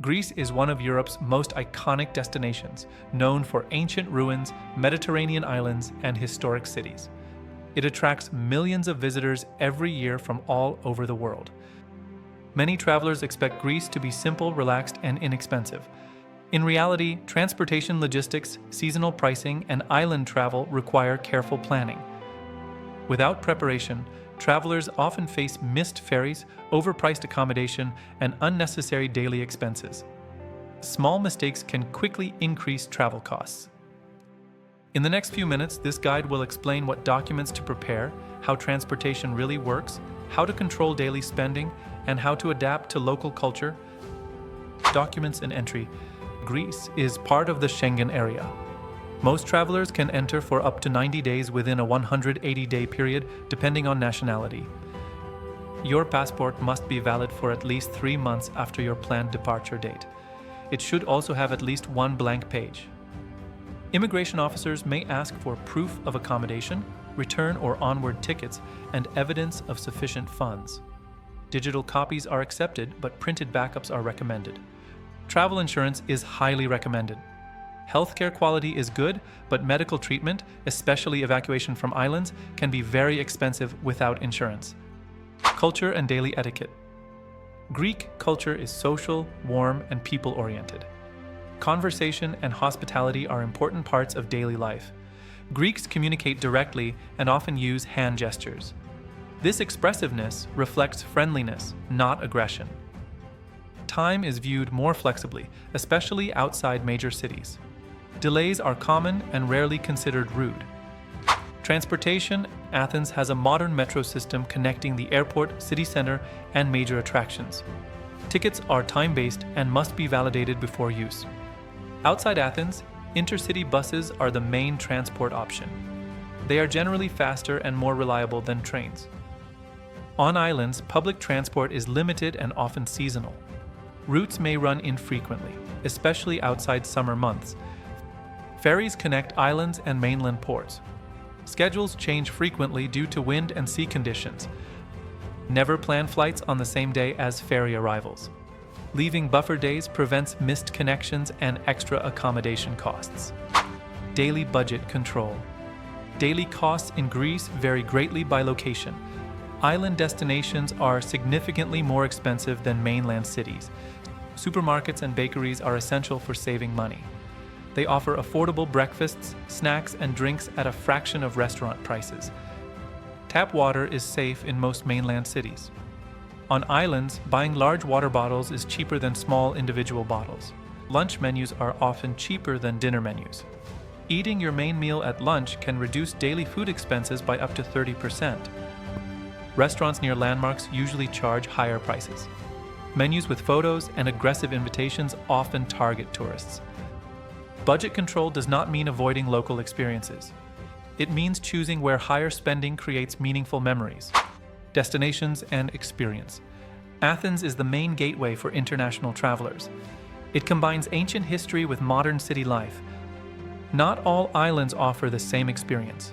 Greece is one of Europe's most iconic destinations, known for ancient ruins, Mediterranean islands, and historic cities. It attracts millions of visitors every year from all over the world. Many travelers expect Greece to be simple, relaxed, and inexpensive. In reality, transportation logistics, seasonal pricing, and island travel require careful planning. Without preparation, travelers often face missed ferries, overpriced accommodation, and unnecessary daily expenses. Small mistakes can quickly increase travel costs. In the next few minutes, this guide will explain what documents to prepare, how transportation really works, how to control daily spending, and how to adapt to local culture. Documents and entry. Greece is part of the Schengen area. Most travelers can enter for up to 90 days within a 180-day period, depending on nationality. Your passport must be valid for at least 3 months after your planned departure date. It should also have at least one blank page. Immigration officers may ask for proof of accommodation, return or onward tickets, and evidence of sufficient funds. Digital copies are accepted, but printed backups are recommended. Travel insurance is highly recommended. Healthcare quality is good, but medical treatment, especially evacuation from islands, can be very expensive without insurance. Culture and daily etiquette. Greek culture is social, warm, and people-oriented. Conversation and hospitality are important parts of daily life. Greeks communicate directly and often use hand gestures. This expressiveness reflects friendliness, not aggression. Time is viewed more flexibly, especially outside major cities. Delays are common and rarely considered rude. Transportation. Athens has a modern metro system connecting the airport, city center, and major attractions. Tickets are time-based and must be validated before use. Outside Athens, intercity buses are the main transport option. They are generally faster and more reliable than trains. On islands, public transport is limited and often seasonal. Routes may run infrequently, especially outside summer months. Ferries connect islands and mainland ports. Schedules change frequently due to wind and sea conditions. Never plan flights on the same day as ferry arrivals. Leaving buffer days prevents missed connections and extra accommodation costs. Daily budget control. Daily costs in Greece vary greatly by location. Island destinations are significantly more expensive than mainland cities. Supermarkets and bakeries are essential for saving money. They offer affordable breakfasts, snacks, and drinks at a fraction of restaurant prices. Tap water is safe in most mainland cities. On islands, buying large water bottles is cheaper than small individual bottles. Lunch menus are often cheaper than dinner menus. Eating your main meal at lunch can reduce daily food expenses by up to 30%. Restaurants near landmarks usually charge higher prices. Menus with photos and aggressive invitations often target tourists. Budget control does not mean avoiding local experiences. It means choosing where higher spending creates meaningful memories. Destinations and experience. Athens is the main gateway for international travelers. It combines ancient history with modern city life. Not all islands offer the same experience.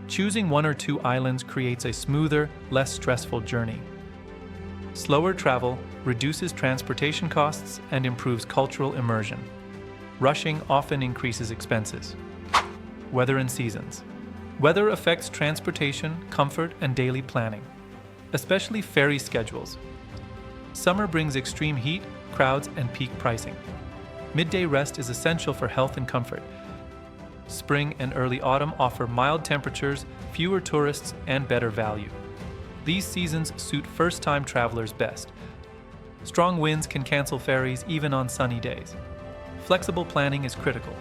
Choosing 1 or 2 islands creates a smoother, less stressful journey. Slower travel reduces transportation costs and improves cultural immersion. Rushing often increases expenses. Weather and seasons. Weather affects transportation, comfort, and daily planning, especially ferry schedules. Summer brings extreme heat, crowds, and peak pricing. Midday rest is essential for health and comfort. Spring and early autumn offer mild temperatures, fewer tourists, and better value. These seasons suit first-time travelers best. Strong winds can cancel ferries even on sunny days. Flexible planning is critical.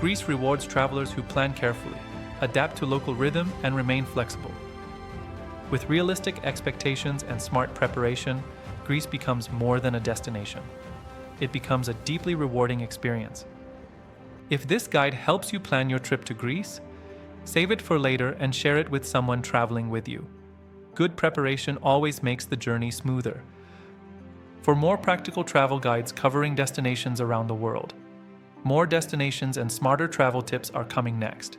Greece rewards travelers who plan carefully, adapt to local rhythm, and remain flexible. With realistic expectations and smart preparation, Greece becomes more than a destination. It becomes a deeply rewarding experience. If this guide helps you plan your trip to Greece, save it for later and share it with someone traveling with you. Good preparation always makes the journey smoother. For more practical travel guides covering destinations around the world, more destinations and smarter travel tips are coming next.